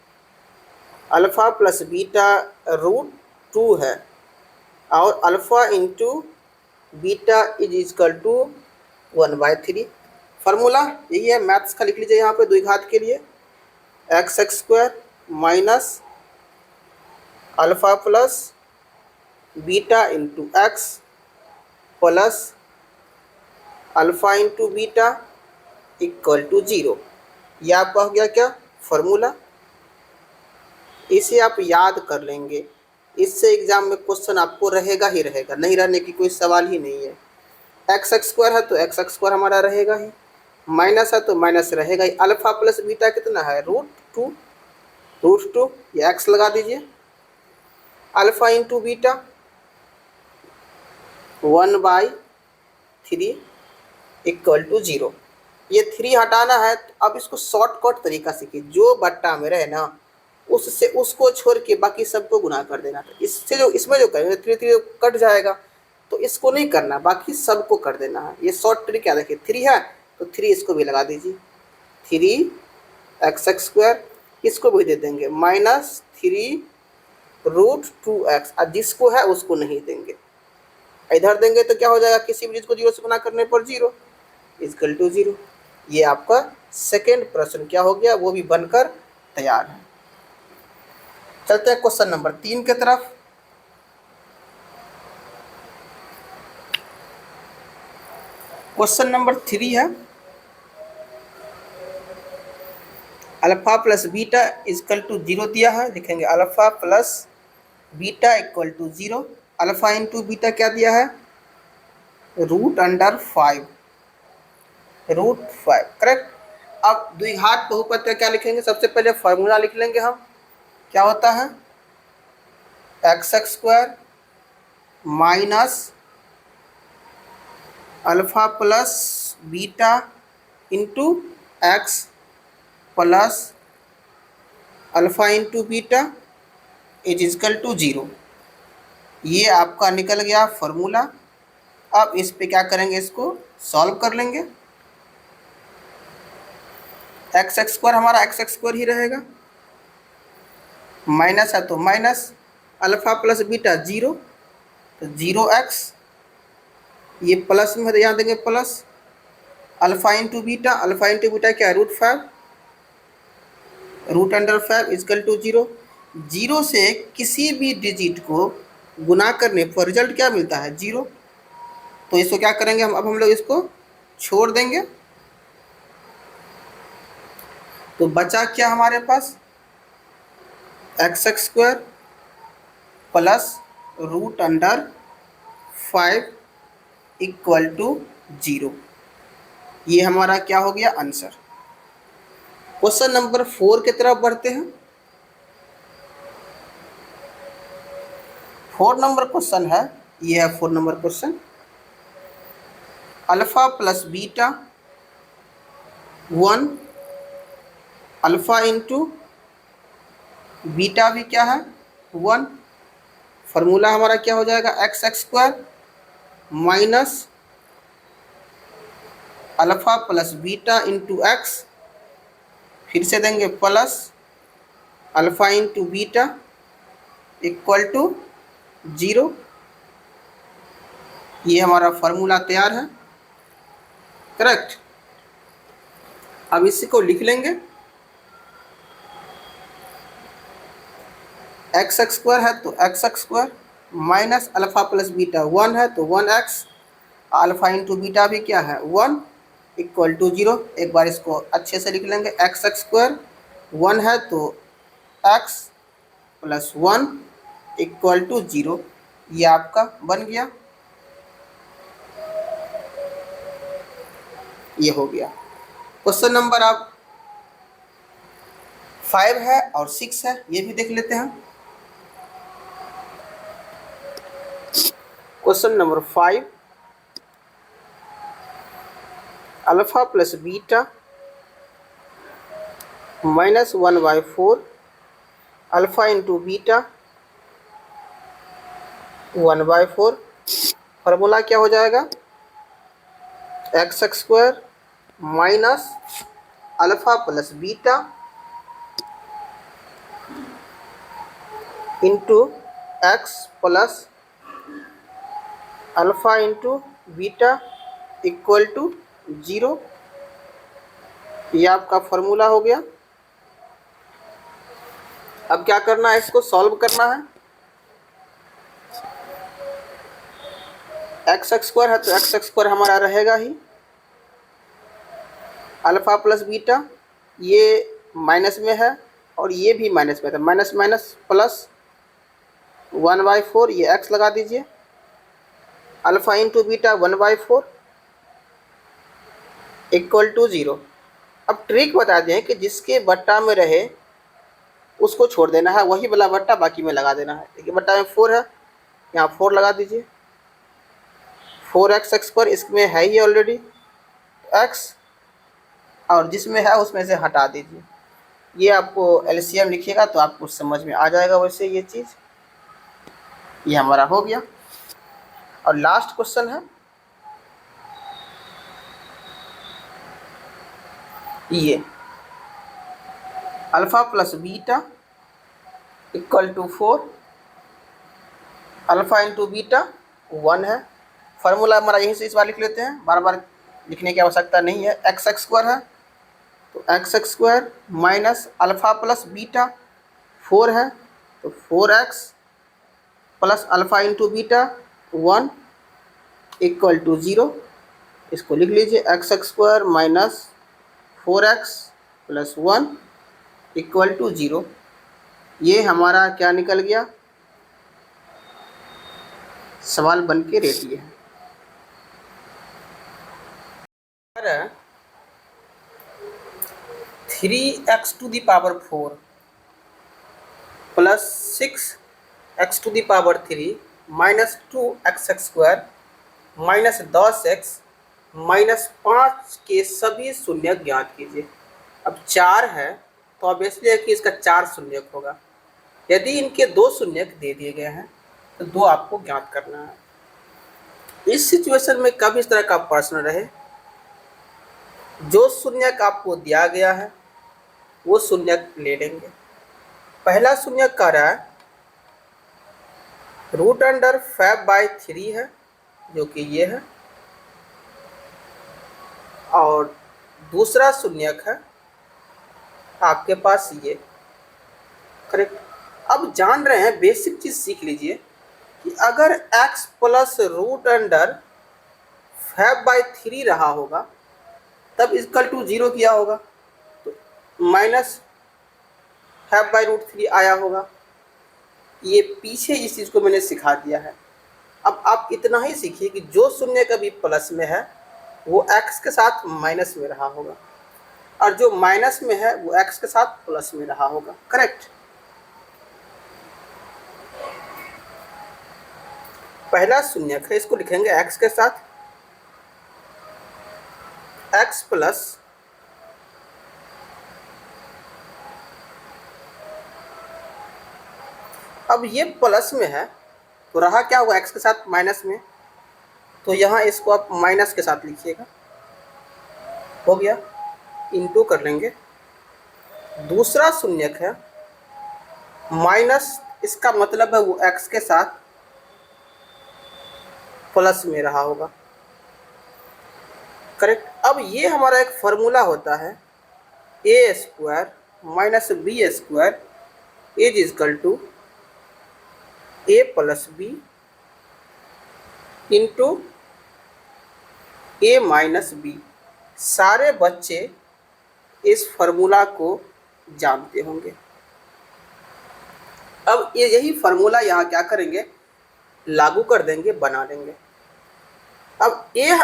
अल्फा प्लस बीटा √2 है और alpha into beta is equal to 1/3। Formula यही है, मैथ्स का लिख लीजिए यहाँ पे द्विघात के लिए, x² minus alpha plus beta into x plus alpha into beta equal to 0। यह आपका हो गया क्या, फॉर्मूला। इसे आप याद कर लेंगे, इससे एग्जाम में क्वेश्चन आपको रहेगा ही रहेगा, नहीं रहने की कोई सवाल ही नहीं है। x² है तो x² हमारा रहेगा ही, माइनस है तो माइनस रहेगा ही। अल्फा प्लस बीटा कितना है, √2, ये x लगा दीजिए। Alpha into beta 1/3 equal to 0। ये 3 हटाना है, तो अब इसको शॉर्टकट तरीका सीखिए, जो बट्टा में रहे ना उससे उसको छोड़ के बाकी सबको गुना कर देना। तो इससे जो इसमें जो करेंगे 3 कट जाएगा, तो इसको नहीं करना, बाकी सबको कर देना है। ये शॉर्ट ट्रिक क्या, देखिए 3 है तो 3 इसको भी लगा दीजिए, 3x², इसको भी दे देंगे -3 √2x, और जिसको है उसको नहीं देंगे, इधर देंगे तो क्या हो जाएगा, किसी भी चीज़ को 0 से गुना करने पर 0 इक्वल टू 0। ये आपका सेकेंड प्रश्न क्या हो गया, वो भी बनकर तैयार है। चलते हैं क्वेश्चन नंबर 3 की तरफ। क्वेश्चन नंबर 3 है, alpha plus beta equal to 0 दिया है, लिखेंगे alpha plus beta equal to 0। Alpha into beta क्या दिया है, √5, √5 करेक्ट। अब द्विघात बहुपद का क्या लिखेंगे, सबसे पहले फॉर्मूला लिख लेंगे हम। क्या होता है, x² minus alpha plus beta into x plus alpha into beta is equal to 0। ये आपका निकल गया फॉर्मूला। अब इस पे क्या करेंगे, इसको सॉल्व कर लेंगे। x² हमारा x² ही रहेगा, माइनस है तो माइनस, अल्फ़ा प्लस बीटा 0 तो 0x, ये प्लस में है तो यहाँ देंगे plus, alpha into beta, alpha into beta क्या है √5, √5 इक्वल टू 0। 0 से किसी भी डिजिट को गुना करने पर रिजल्ट क्या मिलता है, 0। तो इसको क्या करेंगे हम, अब हम लोग इसको छोड़ देंगे। तो बचा क्या हमारे पास, x² प्लस √5 इक्वल टू 0। ये हमारा क्या हो गया आंसर। क्वेश्चन नंबर 4 की तरफ बढ़ते हैं। 4 नंबर क्वेश्चन है, ये है 4 number question. Alpha plus beta 1, alpha into beta भी क्या है 1। फार्मूला हमारा क्या हो जाएगा, x² minus alpha plus beta into x, फिर से देंगे plus alpha into beta equal to 0। ये हमारा फार्मूला तैयार है, करेक्ट। अब इसी को लिख लेंगे, x² है तो x² minus alpha plus beta 1 है तो 1x, अल्फ़ा इंटू बीटा भी क्या है 1 इक्वल टू 0। एक बार इसको अच्छे से लिख लेंगे, x² 1 है तो x प्लस 1 इक्वल टू 0। ये आपका बन गया, ये हो गया। क्वेश्चन नंबर आप 5 है और 6 है, ये भी देख लेते हैं। Question number 5, alpha plus beta minus 1/4 alpha into beta 1/4। Formula क्या हो जाएगा, x² minus alpha plus beta into x plus alpha into beta equal to 0। ये आपका फार्मूला हो गया। अब क्या करना है, इसको सॉल्व करना है। x² है तो x² हमारा रहेगा ही, अल्फ़ा प्लस बीटा ये माइनस में है और ये भी माइनस में था, माइनस माइनस प्लस 1/4, ये x लगा दीजिए, alpha into beta 1/4 equal to 0। अब ट्रिक बता दें कि जिसके बट्टा में रहे उसको छोड़ देना है, वही वाला बट्टा बाकी में लगा देना है। देखिए बट्टा में 4 है, यहाँ 4 लगा दीजिए, 4x² इसमें है ही ऑलरेडी x, और जिसमें है उसमें से हटा दीजिए। ये आपको एलसीएम लिखिएगा तो आपको समझ में आ जाएगा। वैसे ये चीज़ ये हमारा हो गया। और लास्ट क्वेश्चन है ये, alpha plus beta equal to 4 alpha into beta 1 है। फार्मूला हमारा यहीं से इस बार लिख लेते हैं, बार बार लिखने की आवश्यकता नहीं है। x² है तो x² minus alpha plus beta 4 है तो 4x plus alpha into beta 1 equal to 0। इसको लिख लीजिए, x² minus 4x plus 1 equal to 0। ये हमारा क्या निकल गया, सवाल बन के रेडी है। अगर 3x⁴ plus 6x⁴ minus 2x² minus 10x minus 5 के सभी शून्य ज्ञात कीजिए। अब 4 है तो ऑब्वियसली है कि इसका 4 शून्यक होगा। यदि इनके 2 शून्यक दे दिए गए हैं तो 2 आपको ज्ञात करना है। इस सिचुएशन में कब इस तरह का प्रश्न रहे, जो शून्यक आपको दिया गया है वो शून्यक ले लेंगे। पहला शून्यक कह रहा है √5/3 है, जो कि ये है, और दूसरा शून्यक है आपके पास ये। करेक्ट। अब जान रहे हैं, बेसिक चीज सीख लीजिए कि अगर x प्लस √5/3 रहा होगा तब इक्वल टू 0 किया होगा, तो माइनस ½ आया होगा। ये पीछे इस चीज़ को मैंने सिखा दिया है। अब आप इतना ही सीखिए कि जो शून्य कभी प्लस में है वो x के साथ माइनस में रहा होगा, और जो माइनस में है वो x के साथ प्लस में रहा होगा। करेक्ट। पहला शून्यक है, इसको लिखेंगे x के साथ, x प्लस अब ये प्लस में है तो रहा क्या होगा, x के साथ माइनस में, तो यहाँ इसको आप माइनस के साथ लिखिएगा। हो गया, इनटू कर लेंगे। दूसरा शून्यक है माइनस, इसका मतलब है वो x के साथ प्लस में रहा होगा। करेक्ट। अब ये हमारा एक फॉर्मूला होता है a² minus b² is equal to a plus b into a minus b। सारे बच्चे इस फॉर्मूला को जानते होंगे। अब ये यही फॉर्मूला यहाँ क्या करेंगे, लागू कर देंगे, बना देंगे। अब a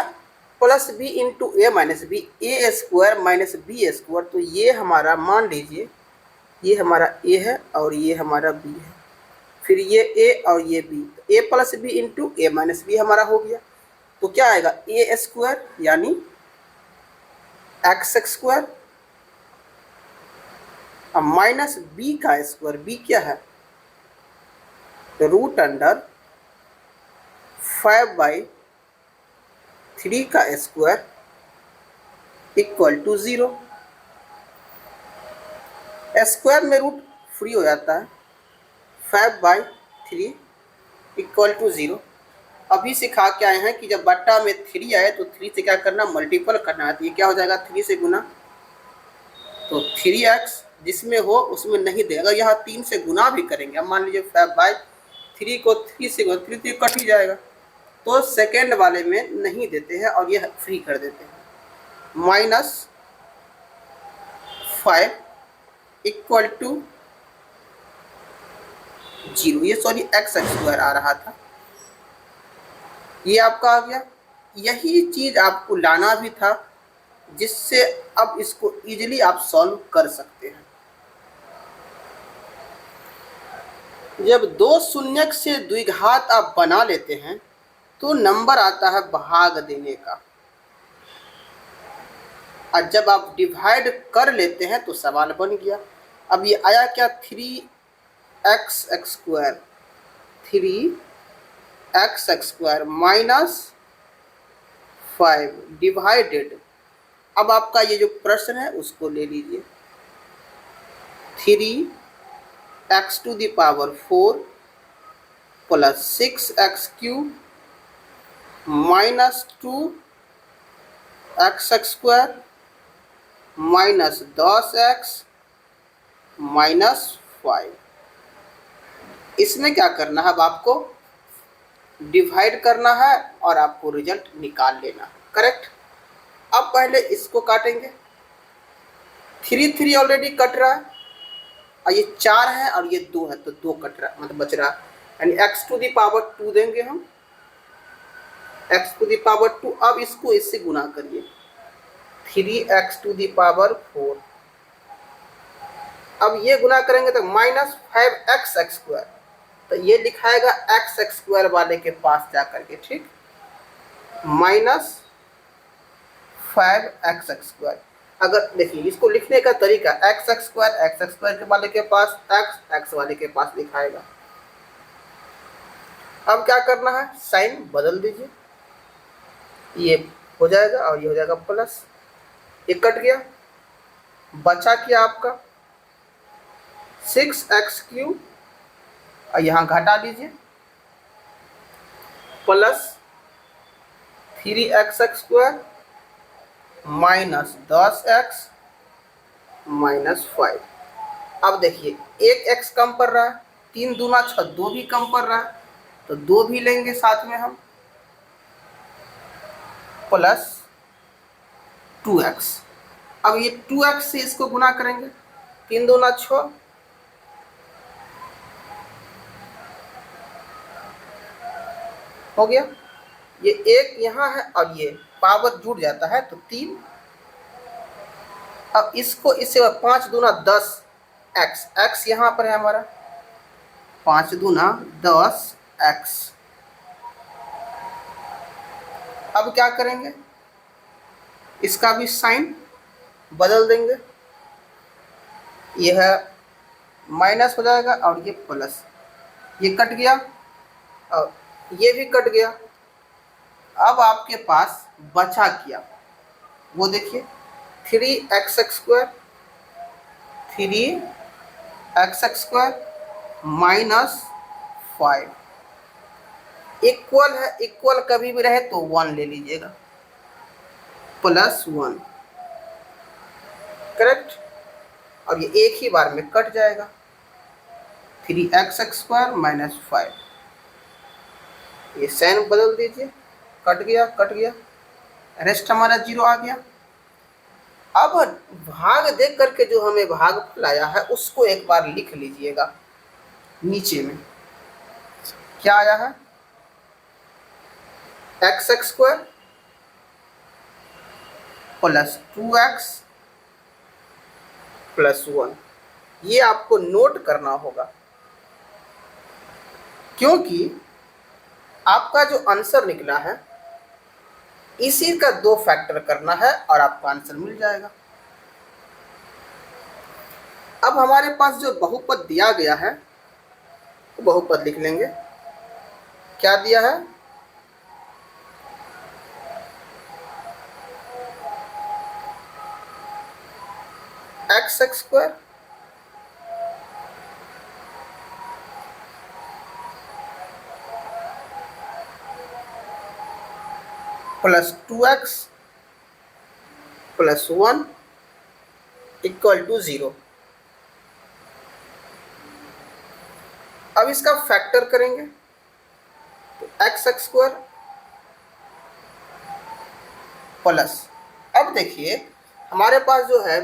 plus b into a minus b, a² minus b², तो ये हमारा, मान लीजिए ये हमारा a है और ये हमारा b है, फिर ये a और ये b, a plus b into a minus b हमारा हो गया। तो क्या आएगा, a² यानी x² माइनस b का स्क्वायर, b क्या है, √5/3 का स्क्वायर इक्वल टू 0। स्क्वायर में रूट फ्री हो जाता है, 5/3 इक्वल टू 0। अभी सिखा के आए हैं कि जब बट्टा में 3 आए तो 3 से क्या करना, मल्टीपल करना है। तो ये क्या हो जाएगा, 3 से गुना, तो 3x जिसमें हो उसमें नहीं दे। अगर यहाँ 3 से गुना भी करेंगे, अब मान लीजिए 5/3 को 3 से गुना, 3 तो कट ही जाएगा, तो सेकेंड वाले में नहीं देते हैं और ये फ्री कर देते हैं। -5 इक्वल टू 0, ये सॉरी x² आ रहा था, ये आपका आ गया। यही चीज आपको लाना भी था, जिससे अब इसको इजीली आप सॉल्व कर सकते हैं। जब 2 शून्यक से द्विघात आप बना लेते हैं तो नंबर आता है भाग देने का, और जब आप डिवाइड कर लेते हैं तो सवाल बन गया। अब ये आया क्या, 3x² 3x² माइनस 5 डिवाइडेड। अब आपका ये जो प्रश्न है उसको ले लीजिए, 3x⁴ plus 6x³ minus 2x² minus 10x minus 5। इसमें क्या करना है, अब आपको डिवाइड करना है और आपको रिजल्ट निकाल लेना है। करेक्ट। अब पहले इसको काटेंगे, 3 3 ऑलरेडी कट रहा है, और ये 4 है और ये 2 है, तो 2 कट रहा मतलब बच रहा, यानी x टू दी पावर 2 देंगे हम, x टू दी पावर 2। अब इसको इससे गुना करिए, 3x टू दी पावर 4। अब ये गुना करेंगे तो -5x² तो ये लिखाएगा x² वाले के पास जा करके, ठीक, -5x²। अगर देखिए इसको लिखने का तरीका, x² के वाले के पास x वाले के पास लिखाएगा। अब क्या करना है, साइन बदल दीजिए, ये हो जाएगा और ये हो जाएगा प्लस, ये कट गया, बचा क्या आपका 6x³ और यहाँ घटा लीजिए, plus 3x² minus 10x minus 5। अब देखिए एक x कम पड़ रहा है, 3 दूना 6, 2 भी कम पड़ रहा है, तो 2 भी लेंगे साथ में हम, प्लस 2x। अब ये 2x से इसको गुना करेंगे, 3 दूना 6, हो गया, ये एक यहाँ है और ये पावर जुड़ जाता है तो 3। अब इसको इससे 5 दूना 10 x यहाँ पर है हमारा, 5 दूना 10 x। अब क्या करेंगे, इसका भी साइन बदल देंगे, यह माइनस हो जाएगा और ये प्लस, ये कट गया और ये भी कट गया। अब आपके पास बचा क्या, वो देखिए 3x² माइनस 5 इक्वल है, इक्वल कभी भी रहे तो 1 ले लीजिएगा, +1, करेक्ट। अब ये एक ही बार में कट जाएगा, 3x² माइनस 5, ये साइन बदल दीजिए, कट गया कट गया, रेस्ट हमारा 0 आ गया। अब भाग देख करके जो हमें भागफल आया है उसको एक बार लिख लीजिएगा, नीचे में क्या आया है, x² प्लस 2x प्लस 1। ये आपको नोट करना होगा, क्योंकि आपका जो आंसर निकला है इसी का 2 फैक्टर करना है और आपका आंसर मिल जाएगा। अब हमारे पास जो बहुपद दिया गया है तो बहुपद लिख लेंगे, क्या दिया है, x² plus 2x plus 1 equal to 0। अब इसका फैक्टर करेंगे तो x² प्लस, अब देखिए हमारे पास जो है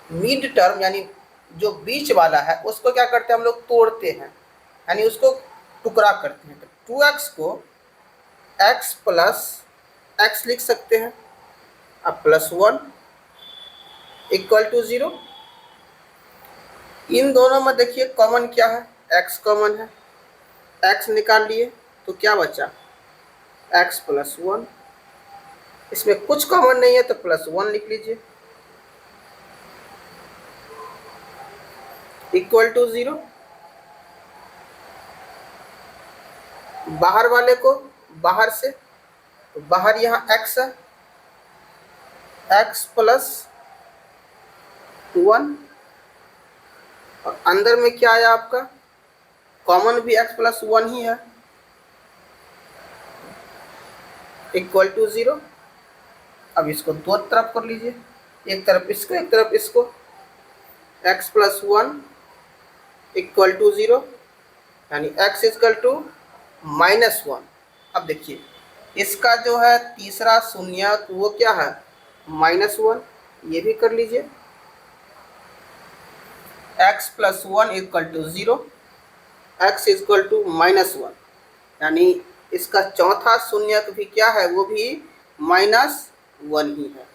मिड टर्म यानी जो बीच वाला है उसको क्या करते हैं हम लोग, तोड़ते हैं, यानी उसको टुकड़ा करते हैं। तो 2x को x प्लस x लिख सकते हैं, अब प्लस 1 इक्वल टू 0। इन दोनों में देखिए कॉमन क्या है, x कॉमन है, x निकाल लिए तो क्या बचा, x प्लस 1। इसमें कुछ कॉमन नहीं है तो प्लस 1 लिख लीजिए, इक्वल टू 0। बाहर वाले को बाहर से, तो बाहर यहाँ x है, x प्लस 1 और अंदर में क्या आया आपका, कॉमन भी x प्लस 1 ही है, इक्वल टू 0। अब इसको दो तरफ कर लीजिए, एक तरफ इसको एक तरफ इसको, x प्लस 1 इक्वल टू 0, यानी x इक्वल टू -1। अब देखिए इसका जो है तीसरा शून्य तो वो क्या है, -1, ये भी कर लीजिए। x plus 1 equal to 0, x equal to -1, यानी इसका चौथा शून्यक भी क्या है, वो भी -1 ही है।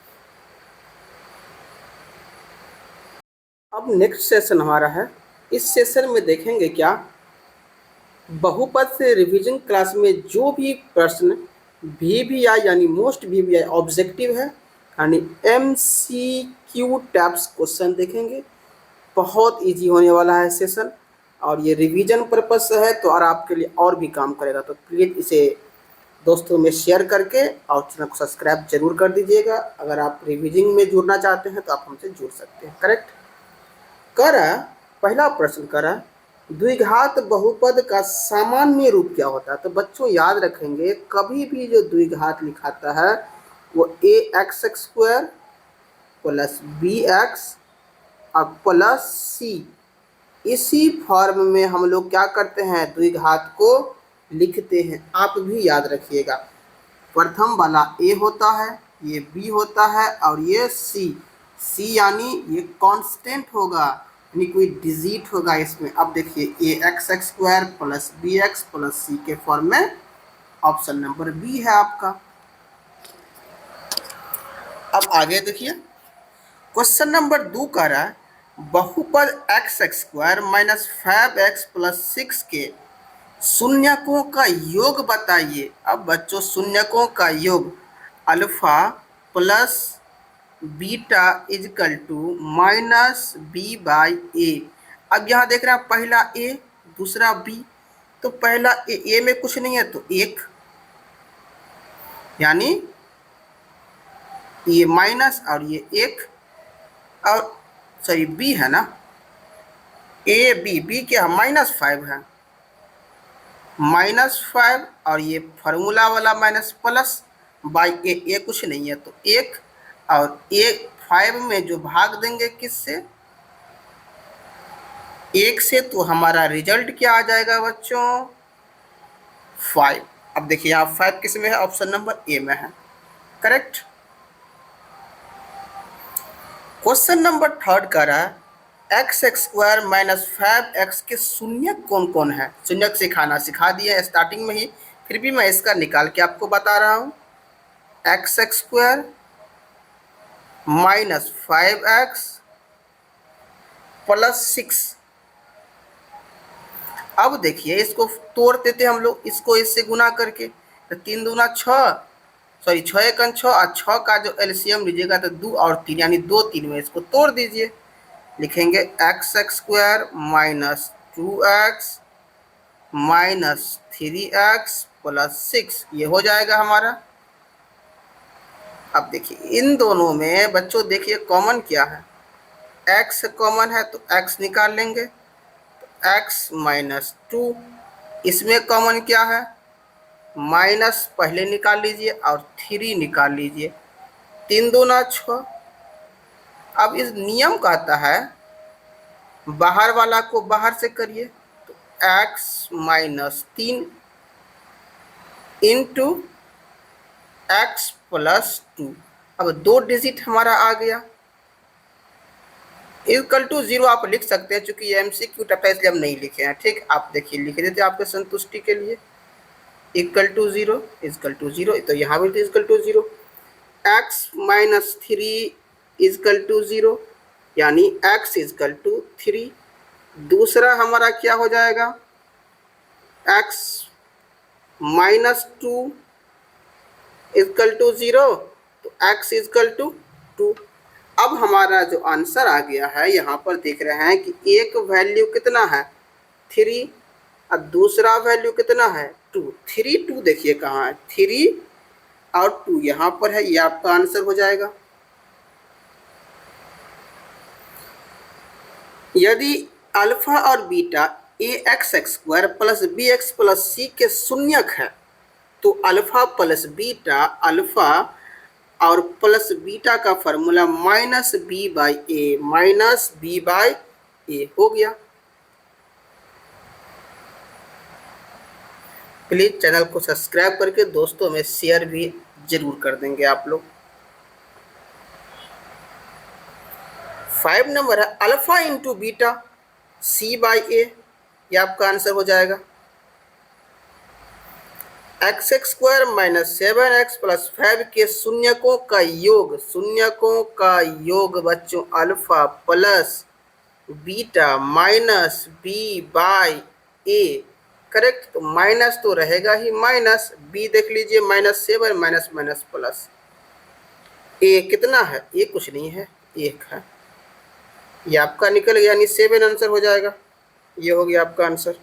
अब नेक्स्ट सेशन हमारा है, इस सेशन में देखेंगे क्या, बहुपद से रिवीजन क्लास में जो भी प्रश्न VBI यानी मोस्ट VBI ऑब्जेक्टिव है, यानी MCQ टाइप्स क्वेश्चन देखेंगे। बहुत इजी होने वाला है सेशन, और ये रिवीजन पर्पज से है तो और आपके लिए और भी काम करेगा। तो प्लीज़ इसे दोस्तों में शेयर करके और चैनल को सब्सक्राइब जरूर कर दीजिएगा। अगर आप रिवीजिंग में जुड़ना चाहते हैं तो आप हमसे जुड़ सकते हैं। करेक्ट करा, पहला प्रश्न करा, द्विघात बहुपद का सामान्य रूप क्या होता है। तो बच्चों याद रखेंगे, कभी भी जो द्विघात लिखाता है वो ax² प्लस bx और प्लस c, इसी फॉर्म में हम लोग क्या करते हैं, द्विघात को लिखते हैं। आप भी याद रखिएगा, प्रथम वाला a होता है, ये b होता है और ये c यानी ये कांस्टेंट होगा, यानी कोई डिजिट होगा इसमें। अब देखिए ax² plus bx plus c के फॉर्म में ऑप्शन नंबर बी है आपका। अब आगे देखिए, क्वेश्चन नंबर 2 कह रहा है, बहुपद x² माइनस 5x प्लस 6 के शून्यकों का योग बताइए। अब बच्चों शून्यकों का योग alpha plus beta is equal to minus b/a। अब यहाँ देख रहे हैं पहला a दूसरा b, तो पहला a में कुछ नहीं है तो 1, यानी ये माइनस और ये 1, और सॉरी b है ना, b क्या -5 है, -5 और ये फार्मूला वाला माइनस प्लस बाई ए कुछ नहीं है तो 1, और 5 में जो भाग देंगे किससे, 1 से, तो हमारा रिजल्ट क्या आ जाएगा बच्चों, 5। अब देखिए यहाँ 5 किस में है, ऑप्शन नंबर ए में है। करेक्ट। क्वेश्चन नंबर 3 का रहा है, x² माइनस 5x के शून्यक कौन कौन है। शून्यक सिखा दिए स्टार्टिंग में ही, फिर भी मैं इसका निकाल के आपको बता रहा हूँ। x² minus 5x plus 6। अब देखिए इसको तोड़ देते हम लोग, इसको इससे गुना करके, तो 3 दूना 6, सॉरी 6 एकन 6, और 6 का जो एलसीएम लीजिएगा तो 2 और 3 यानी 2 3 में इसको तोड़ दीजिए। लिखेंगे x² minus 2x minus 3x plus 6, ये हो जाएगा हमारा। अब देखिए इन दोनों में बच्चों देखिए कॉमन क्या है, x कॉमन है तो x निकाल लेंगे, तो x माइनस 2, इसमें कॉमन क्या है, माइनस पहले निकाल लीजिए और 3 निकाल लीजिए, 3 दूना 6। अब इस नियम कहता है बाहर वाला को बाहर से करिए, तो x minus 3 into x plus 2। अब 2 डिजिट हमारा आ गया, इक्वल टू 0 आप लिख सकते हैं, चूंकि ये MCQ टाइप है इसलिए हम नहीं लिखे हैं। ठीक, आप देखिए लिख देते आपके संतुष्टि के लिए, इक्वल टू 0 इक्वल टू 0, तो यहाँ भी equal to 0, x minus 3 equal to 0, यानी x इक्वल टू 3। दूसरा हमारा क्या हो जाएगा, x माइनस 2 इक्वल टू 0, तो x इक्वल टू 2। अब हमारा जो आंसर आ गया है, यहाँ पर देख रहे हैं कि एक वैल्यू कितना है 3 और दूसरा वैल्यू कितना है 2। 3 2 देखिए कहाँ है, 3 और 2 यहाँ पर है, ये आपका आंसर हो जाएगा। यदि अल्फा और beta ax² plus bx plus c के शून्यक है, तो अल्फा प्लस बीटा, अल्फा और प्लस बीटा का फॉर्मूला -b/a हो गया। प्लीज चैनल को सब्सक्राइब करके दोस्तों में शेयर भी जरूर कर देंगे आप लोग। 5 नंबर है, alpha into beta, C by A, ये आपका आंसर हो जाएगा। X x square minus 7x plus 5 के शून्यकों का योग, शून्यकों का योग बच्चों alpha plus beta minus B by A, correct. तो माइनस तो रहेगा ही, माइनस बी देख लीजिए -7 माइनस माइनस प्लस ए कितना है, ए कुछ नहीं है, 1 है, ये आपका निकल गया, यानी 7 आंसर हो जाएगा। ये हो गया आपका answer.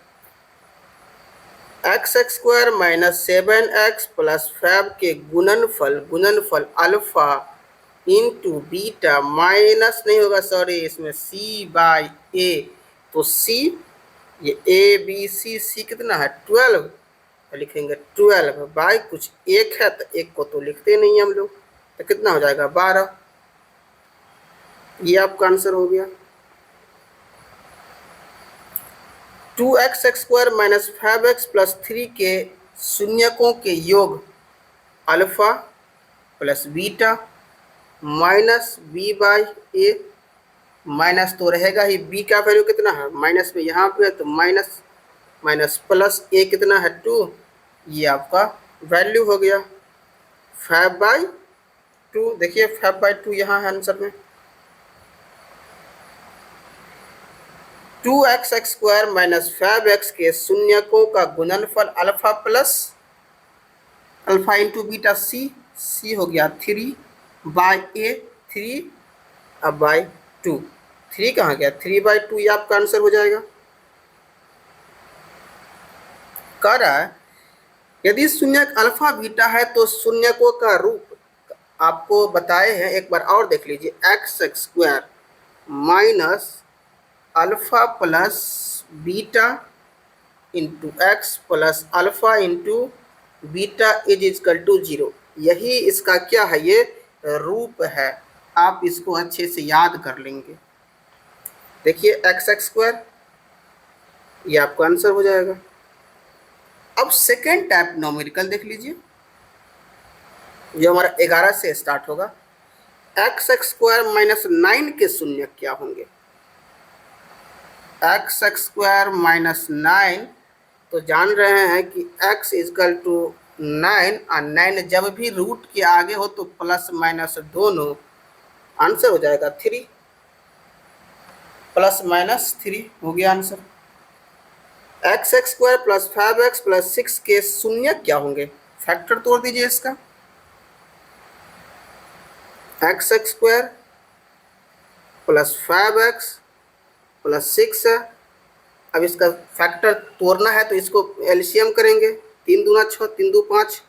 X x square minus 7x plus 5 के गुणनफल, गुणनफल अल्फा इंटू बीटा माइनस नहीं होगा, सॉरी, इसमें सी बाई ए, तो सी, ये ए बी सी कितना है 12, तो लिखेंगे 12 बाई कुछ 1 है, तो 1 को तो लिखते नहीं हम लोग, तो कितना हो जाएगा 12, ये आपका आंसर हो गया। 2x x square minus 5x plus 3 के शून्यकों के योग alpha plus beta minus B by a, minus तो रहेगा ही, बी का वैल्यू कितना है माइनस में यहाँ पे है, तो माइनस माइनस प्लस ए कितना है 2, ये आपका वैल्यू हो गया 5/2। देखिए 5/2 यहाँ है आंसर में। 2x x square minus 5x के शून्यकों का गुणनफल alpha plus alpha into beta C हो गया 3 बाई ए, 3 अब बाई 2, 3 कहाँ गया 3/2, ये आपका आंसर हो जाएगा। कह रहा है यदि शून्यक अल्फा बीटा है तो शून्यकों का रूप आपको बताए हैं, एक बार और देख लीजिए। X x square minus alpha plus beta into x plus alpha into beta is equal to 0, यही इसका क्या है, ये रूप है। आप इसको अच्छे से याद कर लेंगे। देखिए एक्स एक्स स्क्वायर, ये आपका आंसर हो जाएगा। अब सेकेंड टाइप न्यूमेरिकल देख लीजिए, जो हमारा 11 से स्टार्ट होगा। एक्स एक्स स्क्वायर माइनस 9 के शून्य क्या होंगे, एक्स एक्स स्क्वायर माइनस 9, तो जान रहे हैं कि x इजकल टू 9, और 9 जब भी रूट के आगे हो तो प्लस माइनस दोनों, आंसर हो जाएगा 3, प्लस माइनस 3 हो गया answer. X x square plus 5x plus 6 के शून्य क्या होंगे, फैक्टर तोड़ दीजिए इसका। X x square plus 5x plus 6 है, अब इसका फैक्टर तोड़ना है तो इसको एलसीएम करेंगे, 3 दूना 6, 3 दू 5,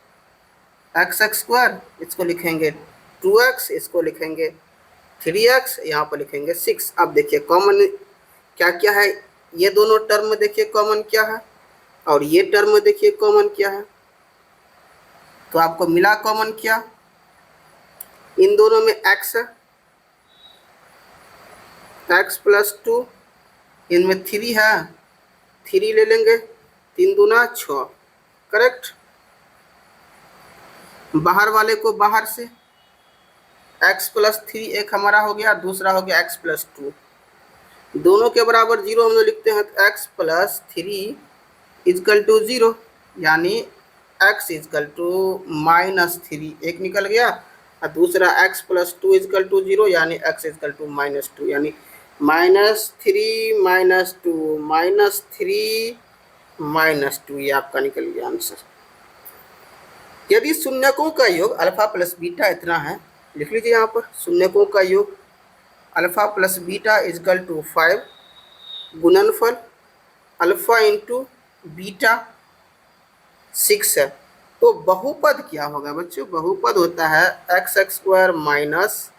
एक्स एक्स स्क्वायर, इसको लिखेंगे 2x, इसको लिखेंगे 3x, यहाँ पर लिखेंगे 6। अब देखिए कॉमन क्या क्या है, ये दोनों टर्म देखिए कॉमन क्या है, और ये टर्म देखिए कॉमन क्या है, तो आपको मिला कॉमन क्या, इन दोनों में x है, x प्लस 2, इनमें 3 है, 3 ले लेंगे, 3 दूना 6, करेक्ट। बाहर वाले को बाहर से, x प्लस 3 एक हमारा हो गया, दूसरा हो गया x प्लस 2, दोनों के बराबर 0 हम लोग लिखते हैं, तो x प्लस 3 इजकल टू 0, यानी x इजकल टू -3, एक निकल गया, और दूसरा x प्लस 2 इजकल टू 0, यानी x इजकल टू -2, यानी -3 -2 -3 -2, ये आपका निकल गया आंसर। यदि शून्यकों का योग अल्फा प्लस बीटा इतना है, लिख लीजिए यहाँ पर, शून्यकों का योग alpha plus beta is equal to 5, गुणनफल अल्फा इंटू बीटा 6 है, तो बहुपद क्या होगा बच्चों, बहुपद होता है x x square minus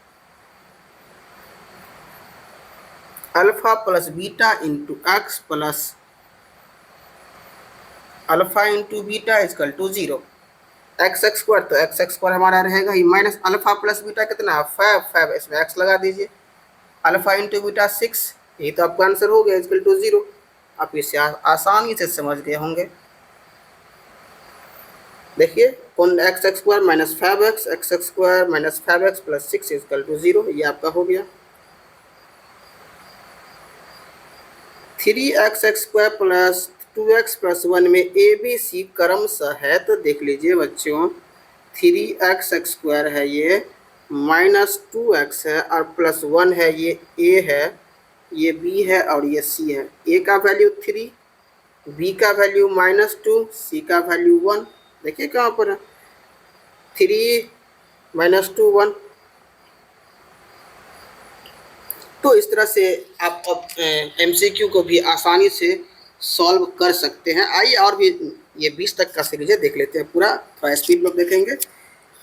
alpha plus beta into x plus alpha into beta is equal to 0, x x square, तो एक्स एक्स स्क्वायर हमारा रहेगा ही, माइनस अल्फा प्लस बीटा कितना है 5, इसमें एक्स लगा दीजिए, अल्फा इंटू बीटा 6, यही तो आपका आंसर हो गया इजकल टू 0। आप इसे आसानी से समझ गए होंगे। देखिए कौन, x x square minus 5x, x x square minus 5x plus 6 is equal to 0, ये आपका हो गया। 3x² प्लस 2x प्लस 1 में ए बी सी क्रमशः है, तो देख लीजिए बच्चों 3x² है ये, माइनस 2x है और प्लस 1 है, ये a है, ये b है और ये c है। a का वैल्यू 3, b का वैल्यू -2, c का वैल्यू 1। देखिए कहाँ पर है 3 -2 1। तो इस तरह से आप MCQ को भी आसानी से सॉल्व कर सकते हैं। आइए और भी ये 20 तक का सीरीज है, देख लेते हैं पूरा, थोड़ा स्पीड में देखेंगे।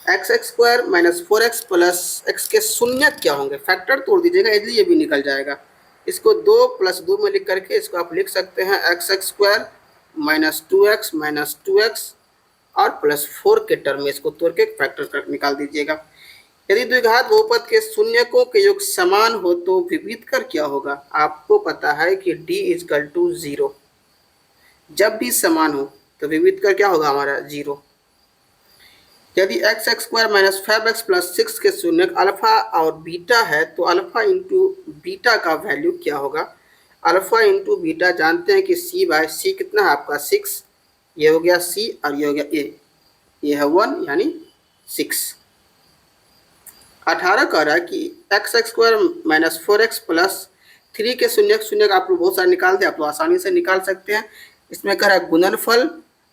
x² minus 4x plus x के शून्य क्या होंगे, फैक्टर तोड़ दीजिएगा, इजली ये भी निकल जाएगा। इसको 2 + 2 में लिख करके इसको आप लिख सकते हैं x² माइनस 2x और प्लस 4 के टर्म में इसको तोड़ के फैक्टर निकाल दीजिएगा। यदि द्विघात बहुपद के शून्यकों के योग समान हो तो विविध कर क्या होगा। आपको पता है कि d = 0, जब भी समान हो तो विविध कर क्या होगा हमारा 0। यदि x² माइनस 5x प्लस 6 के शून्यक अल्फा और बीटा है तो अल्फा इंटू बीटा का वैल्यू क्या होगा। अल्फा इंटू बीटा जानते हैं कि c/c कितना है आपका 6, ये हो गया c और ये हो गया a, ये है 1 यानी 6। 18 कह रहा है कि x² माइनस 4x प्लस 3 के शून्यक आप लोग बहुत सारे निकालते हैं, आप लोग आसानी से निकाल सकते हैं। इसमें कह रहा है गुणनफल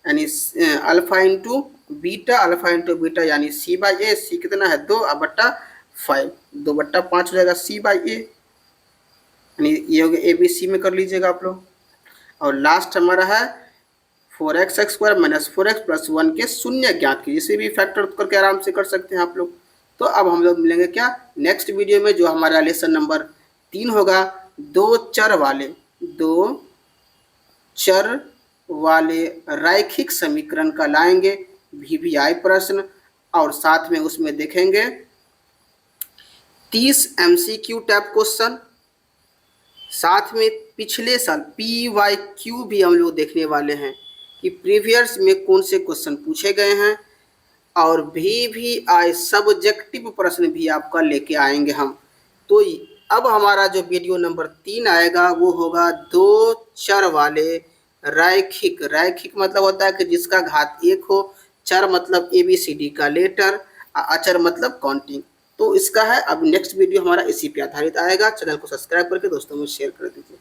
यानी अल्फा इंटू बीटा यानी c/a, c कितना है 2/5, 2/5 हो जाएगा c/a, यानी ये हो गया ABC में कर लीजिएगा आप लोग। और लास्ट हमारा है 4x² माइनस 4x प्लस 1 के शून्य ज्ञात कीजिए, इसे भी फैक्टर करके आराम से कर सकते हैं आप लोग। तो अब हम लोग मिलेंगे क्या नेक्स्ट वीडियो में, जो हमारा लेसन नंबर 3 होगा, दो चर वाले रैखिक समीकरण का लाएंगे VBI प्रश्न, और साथ में उसमें देखेंगे 30 MCQ टाइप क्वेश्चन, साथ में पिछले साल PYQ भी हम लोग देखने वाले हैं कि प्रीवियस में कौन से क्वेश्चन पूछे गए हैं, और VBI सब्जेक्टिव प्रश्न भी आपका लेके आएंगे हम। तो अब हमारा जो वीडियो नंबर 3 आएगा वो होगा दो चर वाले रैखिक मतलब होता है कि जिसका घात 1 हो, चर मतलब ABCD का लेटर, अचर मतलब काउंटिंग। तो इसका है अब नेक्स्ट वीडियो हमारा इसी पे आधारित आएगा। चैनल को सब्सक्राइब करके दोस्तों में शेयर कर दीजिए।